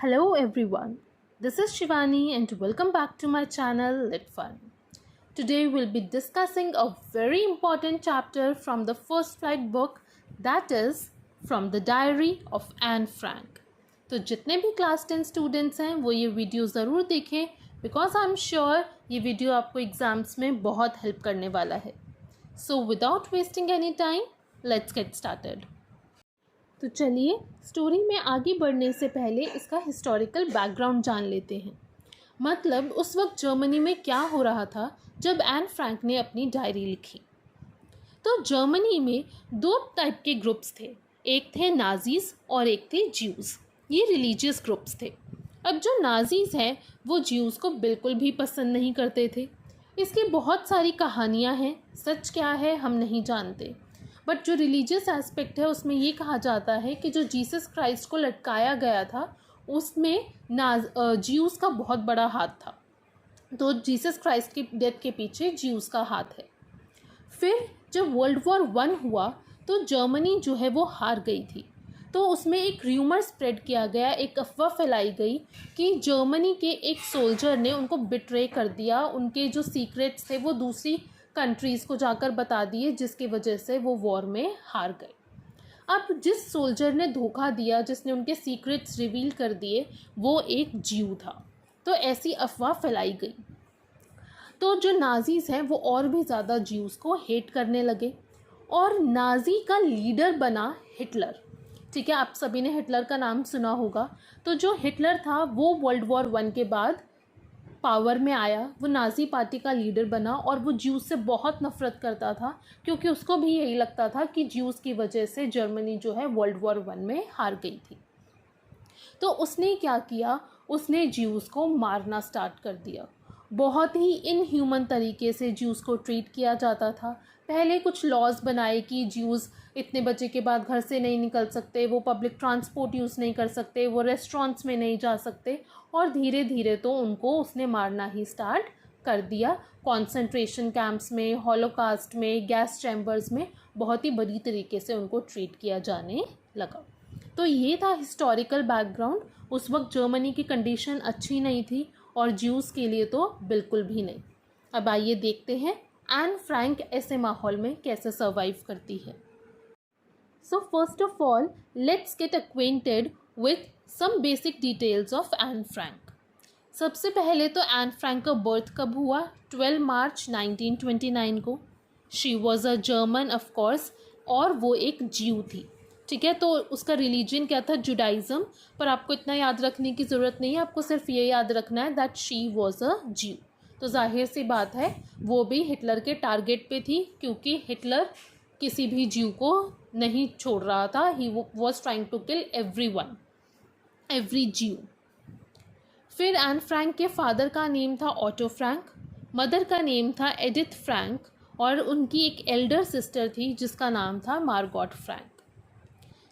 Hello everyone, this is Shivani and welcome back to my channel Lit Fun. Today we'll be discussing a very important chapter from the First Flight book, that is from the Diary of Anne Frank. तो जितने भी class 10 students हैं वो ये video ज़रूर देखें because I am sure ये video आपको एग्ज़ाम्स में बहुत हेल्प करने वाला है. So without wasting any time let's get started. तो चलिए स्टोरी में आगे बढ़ने से पहले इसका हिस्टोरिकल बैकग्राउंड जान लेते हैं. मतलब उस वक्त जर्मनी में क्या हो रहा था जब एन फ्रैंक ने अपनी डायरी लिखी. तो जर्मनी में दो टाइप के ग्रुप्स थे. एक थे नाजीज़ और एक थे ज्यूज़. ये रिलीजियस ग्रुप्स थे. अब जो नाजीज़ हैं वो ज्यूज़ को बिल्कुल भी पसंद नहीं करते थे. इसकी बहुत सारी कहानियाँ हैं, सच क्या है हम नहीं जानते. बट जो रिलीजियस एस्पेक्ट है उसमें ये कहा जाता है कि जो जीसस क्राइस्ट को लटकाया गया था उसमें ज्यूज़ का बहुत बड़ा हाथ था. तो जीसस क्राइस्ट की डेथ के पीछे ज्यूज़ का हाथ है. फिर जब वर्ल्ड वॉर 1 हुआ तो जर्मनी जो है वो हार गई थी. तो उसमें एक र्यूमर स्प्रेड किया गया, एक अफवाह फैलाई गई कि जर्मनी के एक सोल्जर ने उनको बिट्रे कर दिया. उनके जो सीक्रेट्स थे वो दूसरी कंट्रीज़ को जाकर बता दिए जिसकी वजह से वो वॉर में हार गए. अब जिस सोल्जर ने धोखा दिया, जिसने उनके सीक्रेट्स रिवील कर दिए, वो एक ज्यू था. तो ऐसी अफवाह फैलाई गई. तो जो नाजीज़ हैं वो और भी ज़्यादा ज्यूज़ को हेट करने लगे और नाजी का लीडर बना हिटलर. ठीक है, आप सभी ने हिटलर का नाम सुना होगा. तो जो हिटलर था वो वर्ल्ड वॉर 1 के बाद पावर में आया, वो नाजी पार्टी का लीडर बना और वो ज्यूज़ से बहुत नफ़रत करता था क्योंकि उसको भी यही लगता था कि ज्यूज़ की वजह से जर्मनी जो है वर्ल्ड वॉर 1 में हार गई थी. तो उसने क्या किया, उसने ज्यूज़ को मारना स्टार्ट कर दिया. बहुत ही इनह्यूमन तरीके से ज्यूज़ को ट्रीट किया जाता था. पहले कुछ लॉज बनाए कि ज्यूज़ इतने बजे के बाद घर से नहीं निकल सकते, वो पब्लिक ट्रांसपोर्ट यूज़ नहीं कर सकते, वो रेस्टोरेंट्स में नहीं जा सकते. और धीरे धीरे तो उनको उसने मारना ही स्टार्ट कर दिया. कॉन्सेंट्रेशन कैंप्स में, हॉलोकास्ट में, गैस चैम्बर्स में बहुत ही बुरी तरीके से उनको ट्रीट किया जाने लगा. तो ये था हिस्टोरिकल बैकग्राउंड. उस वक्त जर्मनी की कंडीशन अच्छी नहीं थी और ज्यूज़ के लिए तो बिल्कुल भी नहीं. अब आइए देखते हैं एन फ्रैंक ऐसे माहौल में कैसे सर्वाइव करती है. So first of all let's get acquainted with some basic details of Anne Frank. सबसे पहले तो एन फ्रैंक का बर्थ कब हुआ? 12 मार्च 1929 को. She was a German of course और वो एक ज्यू थी. ठीक है, तो उसका रिलीजन क्या था? जुडाइज़म. पर आपको इतना याद रखने की ज़रूरत नहीं है, आपको सिर्फ ये याद रखना है दैट शी वॉज अ ज्यू. तो जाहिर सी बात है वो भी हिटलर के टारगेट पे थी क्योंकि हिटलर किसी भी ज्यू को नहीं छोड़ रहा था. He was trying to kill every Jew. फिर एन फ्रैंक के फादर का नेम था ऑटो फ्रैंक, मदर का नेम था एडिथ फ्रैंक और उनकी एक एल्डर सिस्टर थी जिसका नाम था मार्गॉट फ्रैंक.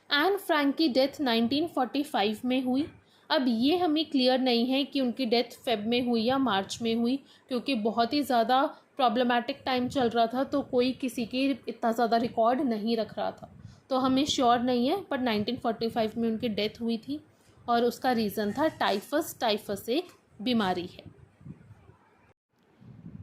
एन फ्रैंक की डेथ 1945 में हुई. अब ये हमें क्लियर नहीं है कि उनकी डेथ फेब में हुई या मार्च में हुई क्योंकि बहुत ही ज़्यादा प्रॉब्लमेटिक टाइम चल रहा था तो कोई किसी की इतना ज़्यादा रिकॉर्ड नहीं रख रहा था. तो हमें श्योर नहीं है, पर 1945 में उनकी डेथ हुई थी और उसका रीज़न था टाइफस. टाइफस एक बीमारी है.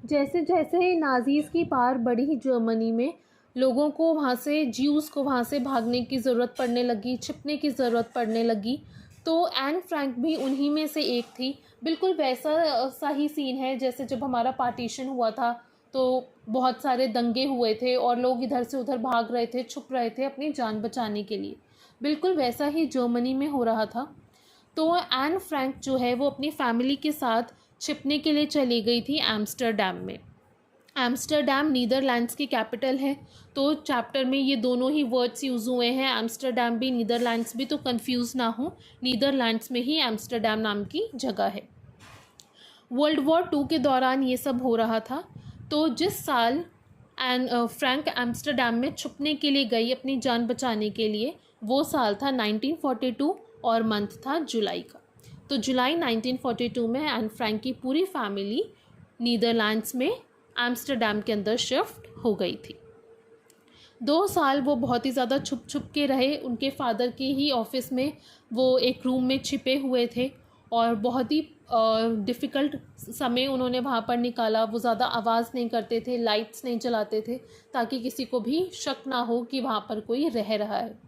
जैसे जैसे नाजीज़ की पावर बढ़ी जर्मनी में, लोगों को वहाँ से, ज्यूज़ को वहाँ से भागने की ज़रूरत पड़ने लगी, छिपने की ज़रूरत पड़ने लगी. तो एन फ्रैंक भी उन्हीं में से एक थी. बिल्कुल वैसा सा ही सीन है जैसे जब हमारा पार्टीशन हुआ था तो बहुत सारे दंगे हुए थे और लोग इधर से उधर भाग रहे थे, छुप रहे थे अपनी जान बचाने के लिए. बिल्कुल वैसा ही जर्मनी में हो रहा था. तो एन फ्रैंक जो है वो अपनी फैमिली के साथ छिपने के लिए चली गई थी एम्स्टरडैम में. एम्स्टरडैम नीदरलैंड्स की कैपिटल है. तो चैप्टर में ये दोनों ही वर्ड्स यूज़ हुए हैं, एम्स्टरडैम भी नीदरलैंड्स भी. तो कंफ्यूज ना हो, नीदरलैंड्स में ही एम्स्टरडैम नाम की जगह है. वर्ल्ड वॉर 2 के दौरान ये सब हो रहा था. तो जिस साल फ्रैंक एम्स्टरडैम में छुपने के लिए गई अपनी जान बचाने के लिए, वो साल था 1942 और मंथ था जुलाई का. तो जुलाई 1942 में एन फ्रैंक की पूरी फैमिली नीदरलैंड्स में एम्स्टरडैम के अंदर शिफ्ट हो गई थी. 2 साल वो बहुत ही ज़्यादा छुप छुप के रहे, उनके फादर के ही ऑफिस में वो एक रूम में छिपे हुए थे और बहुत ही डिफ़िकल्ट समय उन्होंने वहाँ पर निकाला। वो ज़्यादा आवाज़ नहीं करते थे, लाइट्स नहीं जलाते थे, ताकि किसी को भी शक ना हो कि वहाँ पर कोई रह रहा है।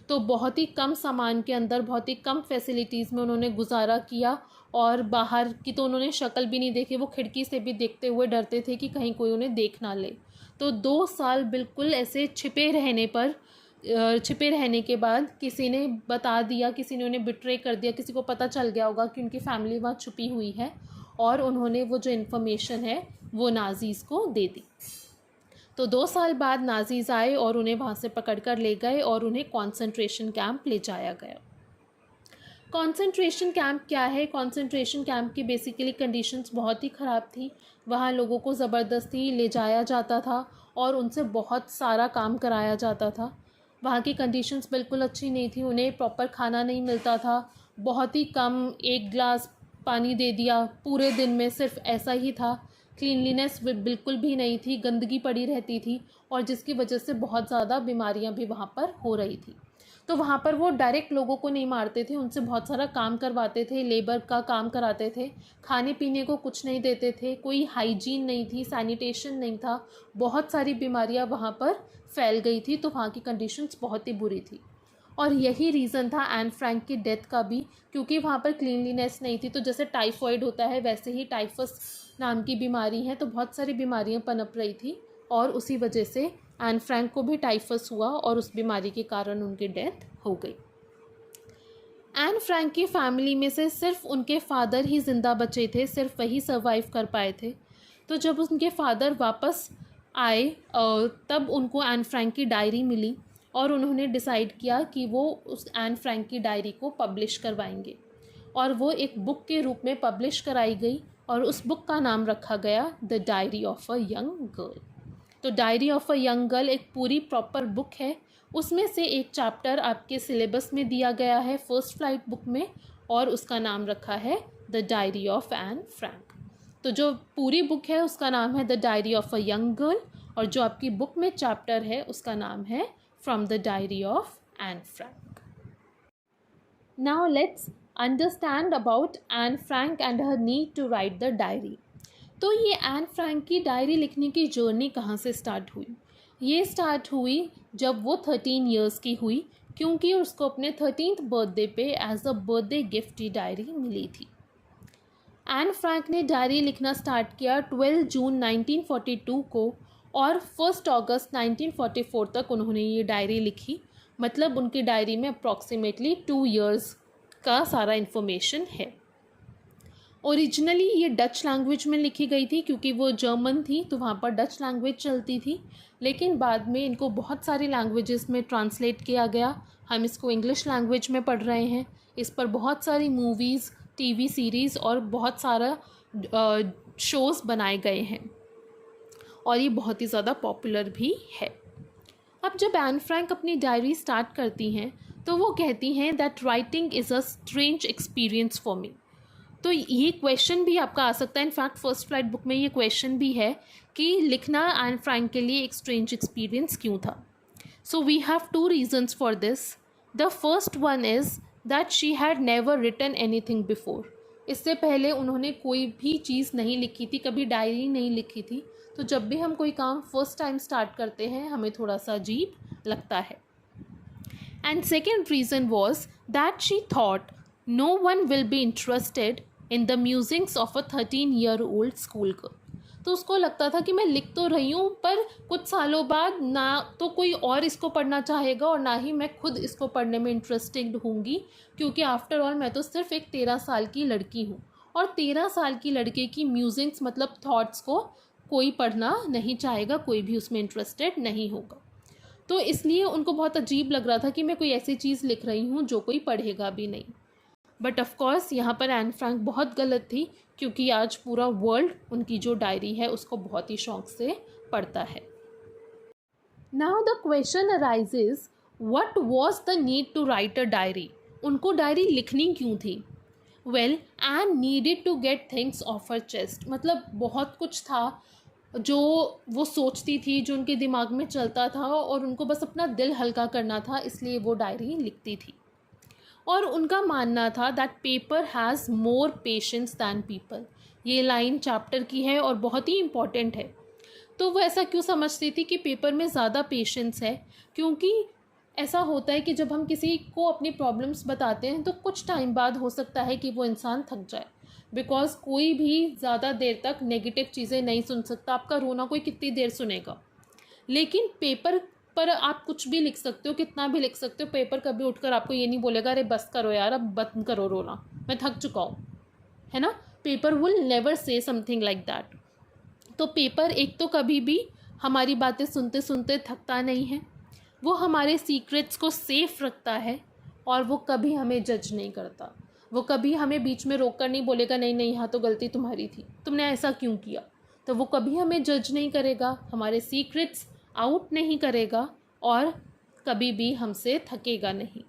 तो बहुत ही कम सामान के अंदर, बहुत ही कम फैसिलिटीज़ में उन्होंने गुजारा किया और बाहर की तो उन्होंने शक्ल भी नहीं देखी। वो खिड़की से भी देखते हुए डरते थे कि कहीं कोई उन्हें देख ना ले। तो 2 साल बिल्कुल ऐसे छिपे रहने के बाद किसी ने बता दिया, किसी ने उन्हें बिट्रे कर दिया, किसी को पता चल गया होगा कि उनकी फैमिली वहाँ छुपी हुई है, और उन्होंने वो जो इन्फॉर्मेशन है वो नाज़ीज़ को दे दी। तो 2 साल बाद नाज़ीज़ आए और उन्हें वहाँ से पकड़ कर ले गए और उन्हें कॉन्सेंट्रेशन कैंप ले जाया गया। कॉन्सेंट्रेशन कैंप क्या है? कॉन्सेंट्रेशन कैंप की बेसिकली कंडीशंस बहुत ही ख़राब थी। वहाँ लोगों को ज़बरदस्ती ले जाया जाता था और उनसे बहुत सारा काम कराया जाता था। वहाँ की कंडीशंस बिल्कुल अच्छी नहीं थी, उन्हें प्रॉपर खाना नहीं मिलता था, बहुत ही कम 1 ग्लास पानी दे दिया पूरे दिन में, सिर्फ ऐसा ही था। क्लीनलीनेस बिल्कुल भी नहीं थी, गंदगी पड़ी रहती थी और जिसकी वजह से बहुत ज़्यादा बीमारियां भी वहाँ पर हो रही थी। तो वहाँ पर वो डायरेक्ट लोगों को नहीं मारते थे, उनसे बहुत सारा काम करवाते थे, लेबर का काम कराते थे, खाने पीने को कुछ नहीं देते थे, कोई हाइजीन नहीं थी, सैनिटेशन नहीं था, बहुत सारी बीमारियां वहाँ पर फैल गई थी। तो वहाँ की कंडीशंस बहुत ही बुरी थी और यही रीज़न था एन फ्रैंक की डेथ का भी, क्योंकि वहाँ पर क्लीनलीनेस नहीं थी। तो जैसे टाइफॉइड होता है वैसे ही टाइफस नाम की बीमारी है, तो बहुत सारी बीमारियां पनप रही थी और उसी वजह से एन फ्रैंक को भी टाइफस हुआ और उस बीमारी के कारण उनकी डेथ हो गई। एन फ्रैंक की फैमिली में से सिर्फ उनके फादर ही ज़िंदा बचे थे, सिर्फ वही सर्वाइव कर पाए थे। तो जब उनके फादर वापस आए तब उनको एन फ्रैंक की डायरी मिली और उन्होंने डिसाइड किया कि वो उस एन फ्रैंक की डायरी को पब्लिश करवाएंगे और वो एक बुक के रूप में पब्लिश कराई गई और उस बुक का नाम रखा गया the diary of a young girl. तो diary of a young girl एक पूरी प्रॉपर बुक है, उसमें से एक चैप्टर आपके सिलेबस में दिया गया है फर्स्ट फ्लाइट बुक में और उसका नाम रखा है the diary of Anne Frank. तो जो पूरी बुक है उसका नाम है the diary of a young girl और जो आपकी बुक में चैप्टर है उसका नाम है from the diary of Anne Frank. Now let's understand about Anne Frank and her need to write the diary. तो ये एन फ्रैंक की डायरी लिखने की जर्नी कहाँ से स्टार्ट हुई? ये स्टार्ट हुई जब वो 13 इयर्स की हुई, क्योंकि उसको अपने 13th बर्थडे पे एज अ बर्थडे गिफ्ट ये डायरी मिली थी। एन फ्रैंक ने डायरी लिखना स्टार्ट किया 12 जून 1942 को और 1 अगस्त 1944 तक उन्होंने ये डायरी लिखी। मतलब उनकी डायरी में अप्रॉक्सीमेटली 2 इयर्स का सारा इन्फॉर्मेशन है। ओरिजिनली ये डच लैंग्वेज में लिखी गई थी, क्योंकि वो जर्मन थी तो वहाँ पर डच लैंग्वेज चलती थी, लेकिन बाद में इनको बहुत सारी लैंग्वेजेस में ट्रांसलेट किया गया। हम इसको इंग्लिश लैंग्वेज में पढ़ रहे हैं। इस पर बहुत सारी मूवीज़, टीवी सीरीज़ और बहुत सारा शोज़ बनाए गए हैं और ये बहुत ही ज़्यादा पॉपुलर भी है। अब जब एन फ्रैंक अपनी डायरी स्टार्ट करती हैं तो वो कहती हैं that writing is a strange experience for me. तो ये क्वेश्चन भी आपका आ सकता है, इनफैक्ट फर्स्ट फ्लाइट बुक में ये क्वेश्चन भी है कि लिखना एन फ्रैंक के लिए एक स्ट्रेंज एक्सपीरियंस क्यों था। So we have 2 reasons for this. The first one is that she had never written anything before. इससे पहले उन्होंने कोई भी चीज़ नहीं लिखी थी, कभी डायरी नहीं लिखी थी। तो जब भी हम कोई काम फर्स्ट टाइम स्टार्ट करते हैं हमें थोड़ा सा अजीब लगता है। And second reason was that she thought no one will be interested in the musings of a 13-year-old school girl। तो उसको लगता था कि मैं लिख तो रही हूँ पर कुछ सालों बाद ना तो कोई और इसको पढ़ना चाहेगा और ना ही मैं खुद इसको पढ़ने में इंटरेस्टेड होंगी, क्योंकि आफ्टर ऑल मैं तो सिर्फ एक 13 साल की लड़की हूँ और 13 साल की लड़के की म्यूजिंग्स मतलब थॉट्स को कोई पढ़ना नहीं चाहेगा, कोई भी उसमें इंटरेस्टेड नहीं होगा। तो इसलिए उनको बहुत अजीब लग रहा था कि मैं कोई ऐसी चीज़ लिख रही हूँ जो कोई पढ़ेगा भी नहीं। बट ऑफ कोर्स यहाँ पर एन फ्रैंक बहुत गलत थी, क्योंकि आज पूरा वर्ल्ड उनकी जो डायरी है उसको बहुत ही शौक से पढ़ता है। Now the question arises, what was the need to write a diary? उनको डायरी लिखनी क्यों थी? Well, Anne needed to get things off her chest. मतलब बहुत कुछ था जो वो सोचती थी, जो उनके दिमाग में चलता था, और उनको बस अपना दिल हल्का करना था, इसलिए वो डायरी लिखती थी। और उनका मानना था that paper has more patience than people. ये लाइन चैप्टर की है और बहुत ही इम्पॉर्टेंट है। तो वो ऐसा क्यों समझती थी कि पेपर में ज़्यादा पेशेंस है? क्योंकि ऐसा होता है कि जब हम किसी को अपनी प्रॉब्लम्स बताते हैं तो कुछ टाइम बाद हो सकता है कि वो इंसान थक जाए, बिकॉज़ कोई भी ज़्यादा देर तक नेगेटिव चीज़ें नहीं सुन सकता। आपका रोना कोई कितनी देर सुनेगा? लेकिन पेपर पर आप कुछ भी लिख सकते हो, कितना भी लिख सकते हो। पेपर कभी उठकर आपको ये नहीं बोलेगा अरे बस करो यार, अब बंद करो रोना, मैं थक चुका हूँ, है ना। Paper will never say something like that. तो पेपर एक तो कभी भी हमारी बातें सुनते सुनते थकता नहीं है, वो हमारे सीक्रेट्स को सेफ रखता है, और वो कभी हमें जज नहीं करता। वो कभी हमें बीच में रोक कर नहीं बोलेगा नहीं नहीं यहाँ तो गलती तुम्हारी थी, तुमने ऐसा क्यों किया। तो वो कभी हमें जज नहीं करेगा, हमारे सीक्रेट्स आउट नहीं करेगा, और कभी भी हमसे थकेगा नहीं।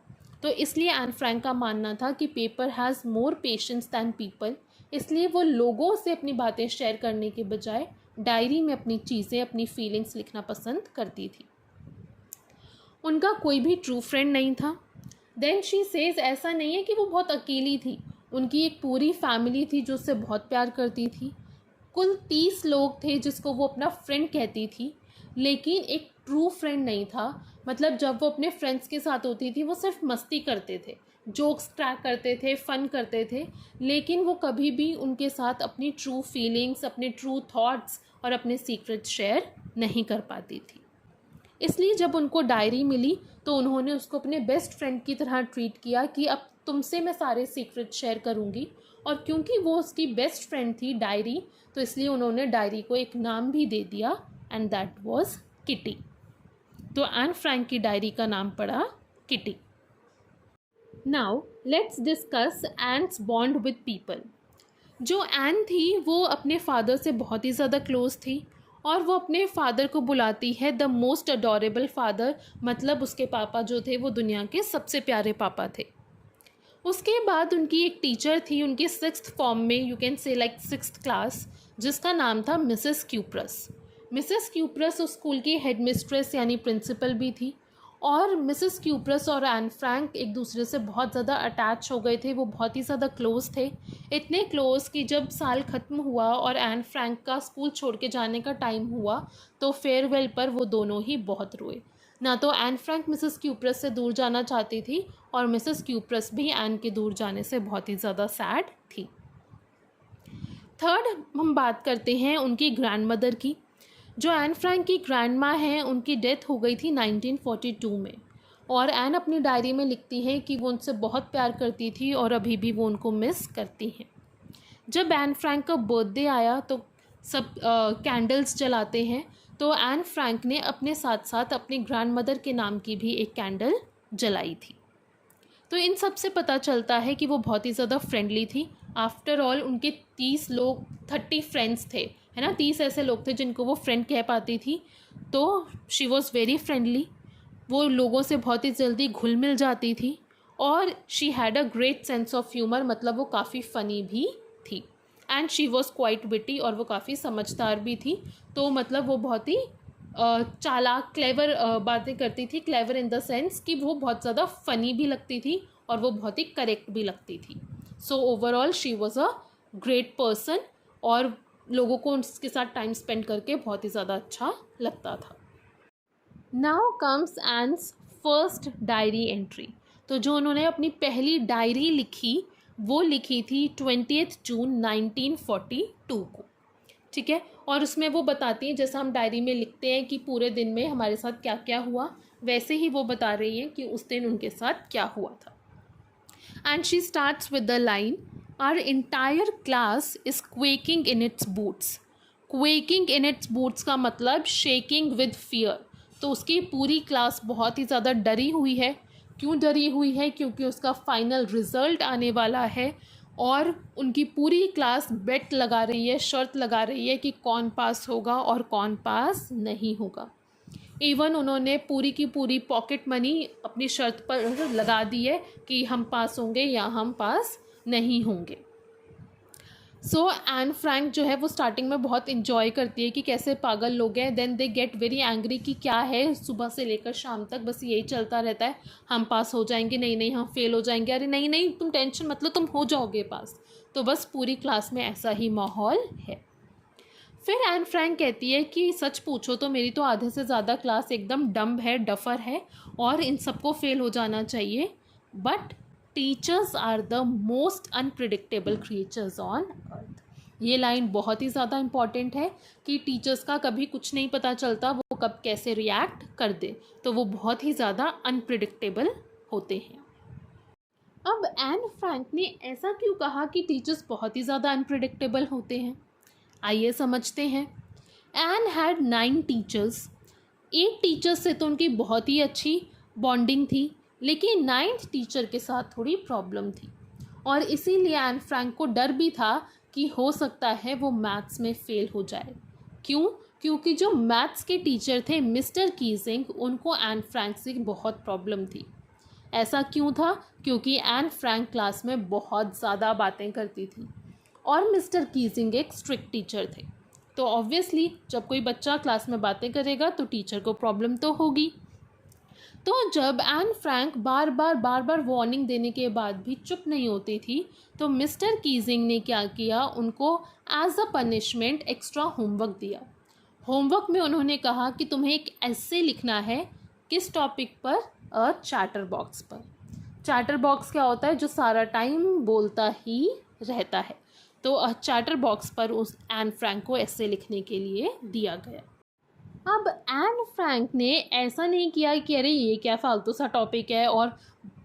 तो इसलिए एन फ्रैंक का मानना था कि paper has more patience than people. इसलिए वो लोगों से अपनी बातें शेयर करने के बजाय डायरी में अपनी चीज़ें, अपनी फीलिंग्स लिखना पसंद करती थी। उनका कोई भी ट्रू फ्रेंड नहीं था। देन शी सेज ऐसा नहीं है कि वो बहुत अकेली थी, उनकी एक पूरी फैमिली थी जो उससे बहुत प्यार करती थी। कुल 30 लोग थे जिसको वो अपना फ्रेंड कहती थी, लेकिन एक ट्रू फ्रेंड नहीं था। मतलब जब वो अपने फ्रेंड्स के साथ होती थी वो सिर्फ मस्ती करते थे, जोक्स क्रैक करते थे, फ़न करते थे, लेकिन वो कभी भी उनके साथ अपनी ट्रू फीलिंग्स, अपने ट्रू थॉट्स और अपने सीक्रेट्स शेयर नहीं कर पाती थी। इसलिए जब उनको डायरी मिली तो उन्होंने उसको अपने बेस्ट फ्रेंड की तरह ट्रीट किया कि अब तुमसे मैं सारे सीक्रेट शेयर करूँगी। और क्योंकि वो उसकी बेस्ट फ्रेंड थी डायरी, तो इसलिए उन्होंने डायरी को एक नाम भी दे दिया, एंड दैट वाज किटी। तो एन फ्रैंक की डायरी का नाम पड़ा Kitty. Now let's discuss Anne's bond with people. जो एन थी वो अपने फादर से बहुत ही ज़्यादा क्लोज थी, और वो अपने फादर को बुलाती है द मोस्ट अडोरेबल फादर। मतलब उसके पापा जो थे वो दुनिया के सबसे प्यारे पापा थे। उसके बाद उनकी एक टीचर थी उनके 6th फॉर्म में, you can say like 6th class, जिसका नाम था मिसेस क्यूप्रस। मिसेस क्यूप्रस उस स्कूल की हेड मिस्ट्रेस यानी प्रिंसिपल भी थी। और मिसेस क्यूप्रस और एन फ्रैंक एक दूसरे से बहुत ज़्यादा अटैच हो गए थे, वो बहुत ही ज़्यादा क्लोज थे। इतने क्लोज कि जब साल ख़त्म हुआ और एन फ्रैंक का स्कूल छोड़ के जाने का टाइम हुआ तो फेयरवेल पर वो दोनों ही बहुत रोए। ना तो एन फ्रैंक मिसेस क्यूप्रस से दूर जाना चाहती थी, और मिसेस क्यूप्रस भी एन के दूर जाने से बहुत ही ज़्यादा सैड थी। थर्ड, हम बात करते हैं उनकी ग्रैंड मदर की। जो एन फ्रैंक की ग्रैंड माँ हैं उनकी डेथ हो गई थी 1942 में, और एन अपनी डायरी में लिखती हैं कि वो उनसे बहुत प्यार करती थी और अभी भी वो उनको मिस करती हैं। जब एन फ्रैंक का बर्थडे आया तो सब कैंडल्स जलाते हैं, तो एन फ्रैंक ने अपने साथ साथ अपनी ग्रैंड मदर के नाम की भी एक कैंडल जलाई थी। तो इन सब से पता चलता है कि वो बहुत ही ज़्यादा फ्रेंडली थी। आफ्टर ऑल उनके 30 लोग 30 फ्रेंड्स थे, है ना, 30 ऐसे लोग थे जिनको वो फ्रेंड कह पाती थी। तो शी वॉज़ वेरी फ्रेंडली, वो लोगों से बहुत ही जल्दी घुल मिल जाती थी, और she had a great sense of humour, मतलब वो काफ़ी फ़नी भी थी। And she was quite witty, और वो काफ़ी समझदार भी थी। तो मतलब वो बहुत ही चालाक, क्लेवर बातें करती थी। क्लेवर इन द सेंस कि वो बहुत ज़्यादा फ़नी भी लगती थी और वो बहुत ही करेक्ट भी लगती थी। So overall she was a great person, और लोगों को उसके साथ टाइम स्पेंड करके बहुत ही ज़्यादा अच्छा लगता था। Now comes Anne's first diary entry. तो जो उन्होंने अपनी पहली डायरी लिखी वो लिखी थी 20 जून 1942 को, ठीक है। और उसमें वो बताती हैं, जैसा हम डायरी में लिखते हैं कि पूरे दिन में हमारे साथ क्या क्या हुआ, वैसे ही वो बता रही हैं कि उस दिन उनके साथ क्या हुआ था। And she starts with the line, our entire class is quaking in its boots. Quaking in its boots का मतलब शेकिंग विद फियर। तो उसकी पूरी क्लास बहुत ही ज़्यादा डरी हुई है। क्यों डरी हुई है? क्योंकि उसका फाइनल रिज़ल्ट आने वाला है, और उनकी पूरी क्लास बेट लगा रही है, शर्त लगा रही है कि कौन पास होगा और कौन पास नहीं होगा। इवन उन्होंने पूरी की पूरी पॉकेट मनी अपनी शर्त पर लगा दी है कि हम पास होंगे या हम पास नहीं होंगे। सो एन फ्रैंक जो है वो स्टार्टिंग में बहुत इन्जॉय करती है कि कैसे पागल लोग हैं, then they get very angry कि क्या है सुबह से लेकर शाम तक बस यही चलता रहता है, हम पास हो जाएंगे, नहीं नहीं हम फेल हो जाएंगे, अरे नहीं नहीं तुम टेंशन मत लो तुम हो जाओगे पास। तो बस पूरी क्लास में ऐसा ही माहौल है। फिर एन फ्रैंक कहती है कि सच पूछो तो मेरी तो आधे से ज़्यादा क्लास एकदम डम्ब है, डफर है और इन सबको फेल हो जाना चाहिए, but teachers are the most unpredictable creatures on earth. ये लाइन बहुत ही ज़्यादा इम्पॉर्टेंट है कि टीचर्स का कभी कुछ नहीं पता चलता वो कब कैसे रिएक्ट कर दे, तो वो बहुत ही ज़्यादा अनप्रिडिक्टेबल होते हैं। अब एन फ्रैंक ने ऐसा क्यों कहा कि टीचर्स बहुत ही ज़्यादा अनप्रिडिक्टेबल होते हैं, आइए समझते हैं। An had 9 teachers. 8 टीचर्स से तो उनकी बहुत ही अच्छी बॉन्डिंग थी, लेकिन 9th टीचर के साथ थोड़ी प्रॉब्लम थी और इसीलिए एन फ्रैंक को डर भी था कि हो सकता है वो मैथ्स में फ़ेल हो जाए। क्यों? क्योंकि जो मैथ्स के टीचर थे मिस्टर कीजिंग, उनको एन फ्रैंक से बहुत प्रॉब्लम थी। ऐसा क्यों था? क्योंकि एन फ्रैंक क्लास में बहुत ज़्यादा बातें करती थी और मिस्टर कीजिंग एक स्ट्रिक्ट टीचर थे, तो ऑब्वियसली जब कोई बच्चा क्लास में बातें करेगा तो टीचर को प्रॉब्लम तो होगी। तो जब एन फ्रैंक बार बार वार्निंग देने के बाद भी चुप नहीं होती थी, तो मिस्टर कीजिंग ने क्या किया, उनको as a punishment extra homework दिया। होमवर्क में उन्होंने कहा कि तुम्हें एक एस्से लिखना है, किस टॉपिक पर? अ चैटर बॉक्स पर। चैटर बॉक्स क्या होता है? जो सारा टाइम बोलता ही रहता है। तो चैटर बॉक्स पर उस एन फ्रैंक को एस्से लिखने के लिए दिया गया। अब एन फ्रैंक ने ऐसा नहीं किया कि अरे ये क्या फालतू सा टॉपिक है और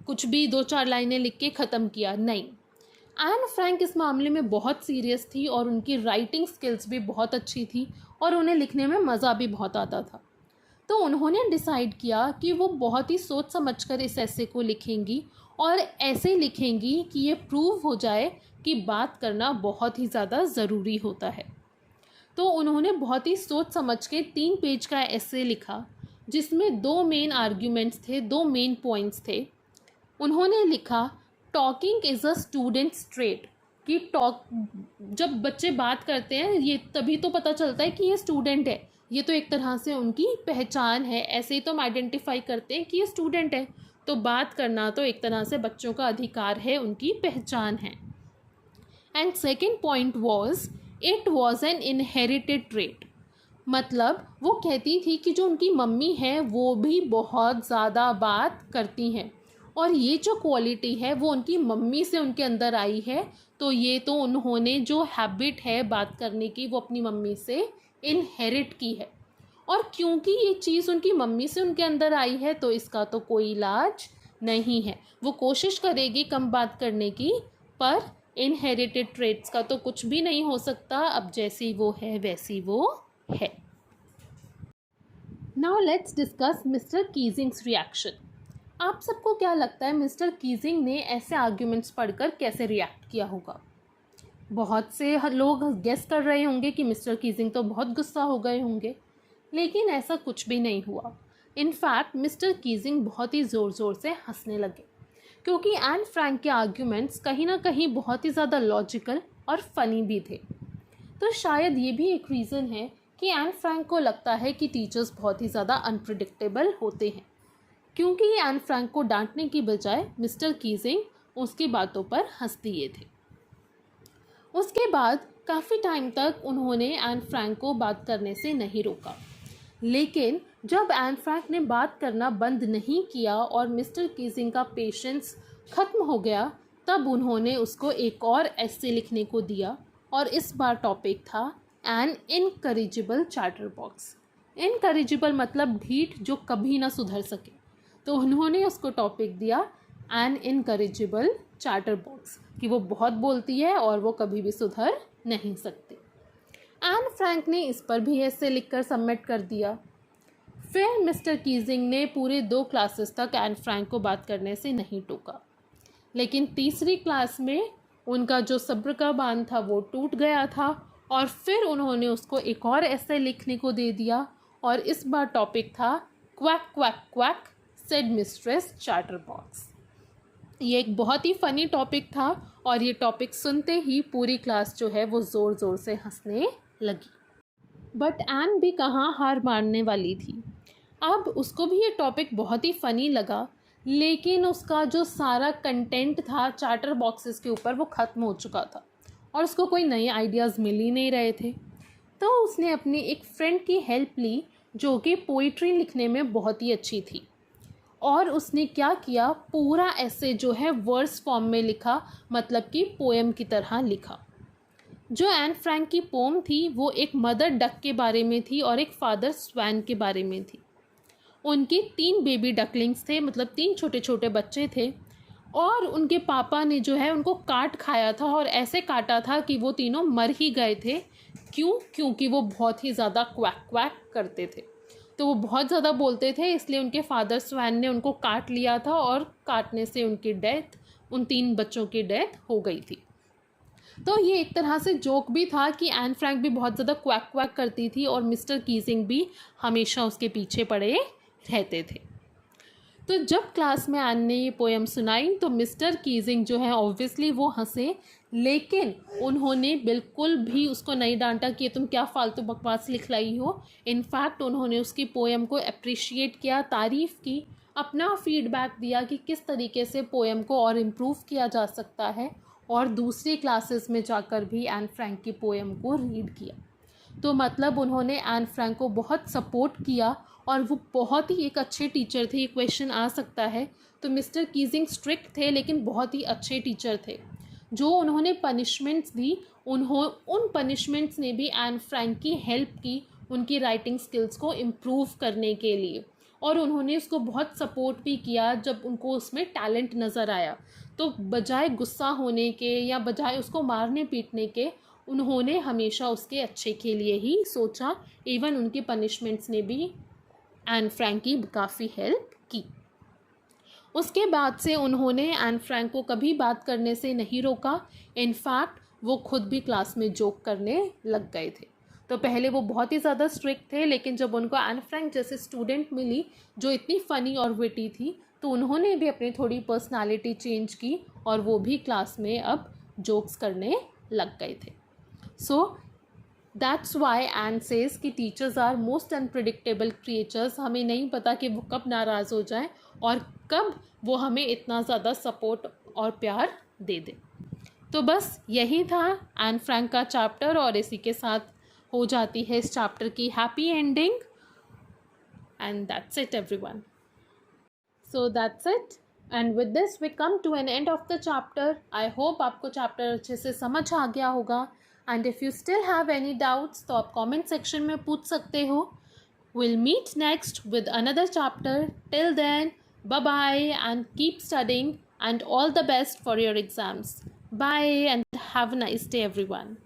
कुछ भी 2-4 लाइनें लिख के ख़त्म किया, नहीं। एन फ्रैंक इस मामले में बहुत सीरियस थी और उनकी राइटिंग स्किल्स भी बहुत अच्छी थी और उन्हें लिखने में मज़ा भी बहुत आता था। तो उन्होंने डिसाइड किया कि वो बहुत ही सोच समझकर इस ऐसे को लिखेंगी और ऐसे लिखेंगी कि ये प्रूव हो जाए कि बात करना बहुत ही ज़्यादा ज़रूरी होता है। तो उन्होंने बहुत ही सोच समझ के 3 पेज का ऐसे लिखा, जिसमें 2 मेन आर्ग्यूमेंट्स थे, 2 मेन पॉइंट्स थे। उन्होंने लिखा talking is a students trait, कि टॉक जब बच्चे बात करते हैं ये तभी तो पता चलता है कि ये स्टूडेंट है, ये तो एक तरह से उनकी पहचान है, ऐसे ही तो हम आइडेंटिफाई करते हैं कि ये स्टूडेंट है। तो बात करना तो एक तरह से बच्चों का अधिकार है, उनकी पहचान है। And second point was it was an inherited trait, मतलब वो कहती थी कि जो उनकी मम्मी है वो भी बहुत ज़्यादा बात करती हैं और ये जो क्वालिटी है वो उनकी मम्मी से उनके अंदर आई है, तो ये तो उन्होंने जो हैबिट है बात करने की वो अपनी मम्मी से इनहेरिट की है। और क्योंकि ये चीज़ उनकी मम्मी से उनके अंदर आई है तो इसका तो कोई इलाज नहीं है। वो कोशिश करेगी कम बात करने की, पर इनहेरिटेड ट्रेट्स का तो कुछ भी नहीं हो सकता, अब जैसी वो है वैसी वो है। Now let's discuss mister Keesing's reaction. आप सबको क्या लगता है मिस्टर कीजिंग ने ऐसे आर्ग्यूमेंट्स पढ़कर कैसे रिएक्ट किया होगा? बहुत से लोग गेस कर रहे होंगे कि मिस्टर कीजिंग तो बहुत गुस्सा हो गए होंगे, लेकिन ऐसा कुछ भी नहीं हुआ। इनफैक्ट मिस्टर कीजिंग बहुत ही ज़ोर ज़ोर से हंसने लगे, क्योंकि एन फ्रैंक के आर्ग्यूमेंट्स कहीं ना कहीं बहुत ही ज़्यादा लॉजिकल और फ़नी भी थे। तो शायद ये भी एक रीज़न है कि एन फ्रैंक को लगता है कि टीचर्स बहुत ही ज़्यादा अनप्रिडिक्टेबल होते हैं, क्योंकि एन फ्रैंक को डांटने की बजाय मिस्टर कीजिंग उसकी बातों पर हंस दिए थे। उसके बाद काफ़ी टाइम तक उन्होंने एन फ्रैंक को बात करने से नहीं रोका, लेकिन जब एन फ्रैंक ने बात करना बंद नहीं किया और मिस्टर कीजिंग का पेशेंस ख़त्म हो गया, तब उन्होंने उसको एक और ऐसे लिखने को दिया और इस बार टॉपिक था एन इनकरेजिबल चैटर बॉक्स। इनकरेजिबल मतलब ढीठ, जो कभी ना सुधर सके, तो उन्होंने उसको टॉपिक दिया एन इनकरेजिबल चैटर बॉक्स, कि वो बहुत बोलती है और वो कभी भी सुधर नहीं सकती। एन फ्रैंक ने इस पर भी ऐसे लिखकर सबमिट कर दिया। फिर मिस्टर कीजिंग ने पूरे 2 क्लासेस तक एन फ्रैंक को बात करने से नहीं टोका, लेकिन तीसरी क्लास में उनका जो सब्र का बांध था वो टूट गया था और फिर उन्होंने उसको एक और ऐसे लिखने को दे दिया और इस बार टॉपिक था quack quack quack said mistress chatter box. ये एक बहुत ही फ़नी टॉपिक था और ये टॉपिक सुनते ही पूरी क्लास जो है वो ज़ोर ज़ोर से हंसने लगी। बट एन भी कहाँ हार मानने वाली थी। अब उसको भी ये टॉपिक बहुत ही फ़नी लगा, लेकिन उसका जो सारा कंटेंट था चार्टर बॉक्सेस के ऊपर वो ख़त्म हो चुका था और उसको कोई नए आइडियाज़ मिल ही नहीं रहे थे। तो उसने अपनी एक फ्रेंड की हेल्प ली जो कि पोइट्री लिखने में बहुत ही अच्छी थी, और उसने क्या किया, पूरा ऐसे जो है वर्स फॉर्म में लिखा, मतलब कि पोएम की तरह लिखा। जो एन फ्रैंक की पोम थी वो एक मदर डक के बारे में थी और एक फादर स्वैन के बारे में थी। उनके 3 बेबी डकलिंग्स थे, मतलब 3 छोटे छोटे बच्चे थे, और उनके पापा ने जो है उनको काट खाया था, और ऐसे काटा था कि वो तीनों मर ही गए थे। क्यों? क्योंकि वो बहुत ही ज़्यादा क्वैक क्वैक करते थे, तो वो बहुत ज़्यादा बोलते थे, इसलिए उनके फादर स्वैन ने उनको काट लिया था और काटने से उनकी डेथ, उन 3 बच्चों की डेथ हो गई थी। तो ये एक तरह से जोक भी था कि एन फ्रैंक भी बहुत ज़्यादा क्वैक क्वैक करती थी और मिस्टर कीजिंग भी हमेशा उसके पीछे पड़े रहते थे। तो जब क्लास में एन ने ये पोएम सुनाई तो मिस्टर कीजिंग जो है ऑब्वियसली वो हंसे, लेकिन उन्होंने बिल्कुल भी उसको नहीं डांटा कि तुम क्या फालतू बकवास लिख लाई हो। इनफैक्ट उन्होंने उसकी पोएम को अप्रिशिएट किया, तारीफ़ की, अपना फीडबैक दिया कि किस तरीके से पोएम को और इम्प्रूव किया जा सकता है, और दूसरी क्लासेस में जाकर भी एन फ्रैंक की पोएम को रीड किया। तो मतलब उन्होंने एन फ्रैंक को बहुत सपोर्ट किया, और वो बहुत ही एक अच्छे टीचर थे। ये क्वेश्चन आ सकता है, तो मिस्टर कीजिंग स्ट्रिक्ट थे लेकिन बहुत ही अच्छे टीचर थे। जो उन्होंने पनिशमेंट्स दी, उन पनिशमेंट्स ने भी एन फ्रैंक की हेल्प की उनकी राइटिंग स्किल्स को इम्प्रूव करने के लिए, और उन्होंने उसको बहुत सपोर्ट भी किया जब उनको उसमें टैलेंट नज़र आया। तो बजाय गुस्सा होने के या बजाय उसको मारने पीटने के, उन्होंने हमेशा उसके अच्छे के लिए ही सोचा। इवन उनकी पनिशमेंट्स ने भी एन फ्रैंक की काफ़ी हेल्प की। उसके बाद से उन्होंने एन फ्रैंक को कभी बात करने से नहीं रोका। इनफैक्ट वो खुद भी क्लास में जोक करने लग गए थे। तो पहले वो बहुत ही ज़्यादा स्ट्रिक्ट थे, लेकिन जब उनको एन फ्रैंक जैसे स्टूडेंट मिली जो इतनी फ़नी और विटी थी, तो उन्होंने भी अपनी थोड़ी पर्सनालिटी चेंज की और वो भी क्लास में अब जोक्स करने लग गए थे। So that's why Anne says कि teachers are most unpredictable creatures. हमें नहीं पता कि वो कब नाराज़ हो जाएं और कब वो हमें इतना ज़्यादा सपोर्ट और प्यार दे दे। तो बस यही था एन फ्रैंक का चैप्टर, और इसी के साथ हो जाती है इस चैप्टर की happy ending. And that's it everyone. So that's it, and with this we come to an end of the chapter. I hope आपको चैप्टर अच्छे से समझ आ गया होगा, and if you still have any doubts तो आप कमेंट सेक्शन में पूछ सकते हो। Will meet next with another chapter. Till then, bye bye and keep studying, and all the best for your exams. Bye and have a nice day everyone.